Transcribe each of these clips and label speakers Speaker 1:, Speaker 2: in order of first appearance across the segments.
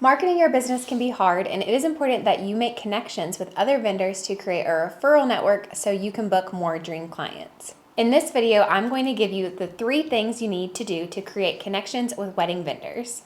Speaker 1: Marketing your business can be hard, and it is important that you make connections with other vendors to create a referral network so you can book more dream clients. In this video, I'm going to give you the 3 things you need to do to create connections with wedding vendors.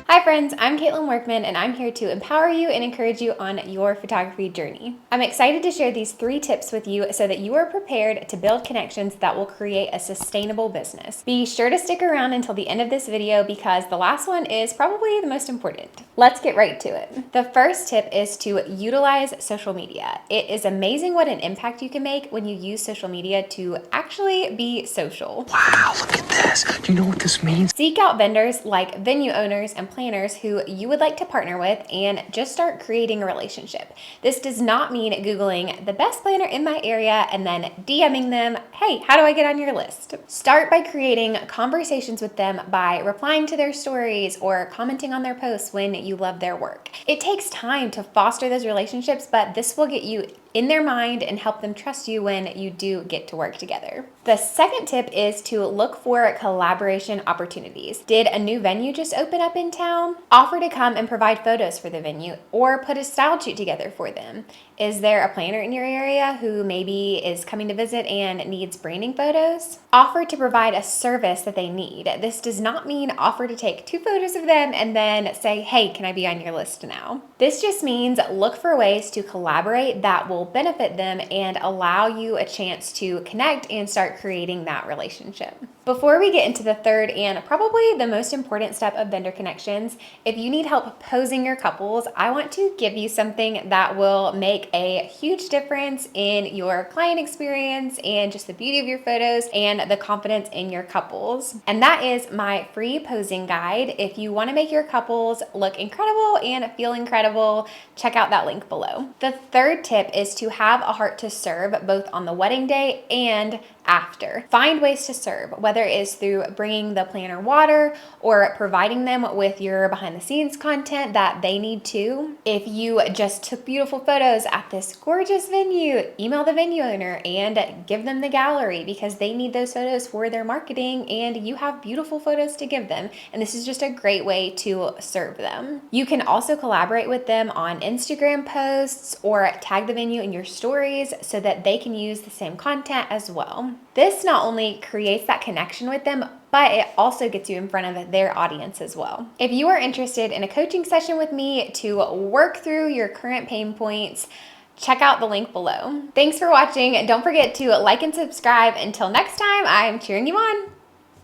Speaker 1: Hi friends, I'm Caitlin Workman, and I'm here to empower you and encourage you on your photography journey. I'm excited to share these 3 tips with you so that you are prepared to build connections that will create a sustainable business. Be sure to stick around until the end of this video because the last one is probably the most important. Let's get right to it. The first tip is to utilize social media. It is amazing what an impact you can make when you use social media to actually be social.
Speaker 2: Wow, look at this. Do you know what this means?
Speaker 1: Seek out vendors like venue owners and planners who you would like to partner with and just start creating a relationship. This does not mean Googling the best planner in my area and then DMing them, hey, how do I get on your list? Start by creating conversations with them by replying to their stories or commenting on their posts when you love their work. It takes time to foster those relationships, but this will get you in their mind and help them trust you when you do get to work together. The second tip is to look for collaboration opportunities. Did a new venue just open up in town? Offer to come and provide photos for the venue or put a style shoot together for them. Is there a planner in your area who maybe is coming to visit and needs branding photos? Offer to provide a service that they need. This does not mean offer to take 2 photos of them and then say, hey, can I be on your list now? This just means look for ways to collaborate that will benefit them and allow you a chance to connect and start creating that relationship. Before we get into the third and probably the most important step of vendor connections, if you need help posing your couples, I want to give you something that will make a huge difference in your client experience and just the beauty of your photos and the confidence in your couples. And that is my free posing guide. If you want to make your couples look incredible and feel incredible, check out that link below. The third tip is to have a heart to serve both on the wedding day and after. Find ways to serve, whether it is through bringing the planner water or providing them with your behind the scenes content that they need too. If you just took beautiful photos at this gorgeous venue, email the venue owner and give them the gallery because they need those photos for their marketing and you have beautiful photos to give them. And this is just a great way to serve them. You can also collaborate with them on Instagram posts or tag the venue in your stories so that they can use the same content as well. This not only creates that connection with them, but it also gets you in front of their audience as well. If you are interested in a coaching session with me to work through your current pain points, check out the link below. Thanks for watching. Don't forget to like and subscribe. Until next time, I'm cheering you on.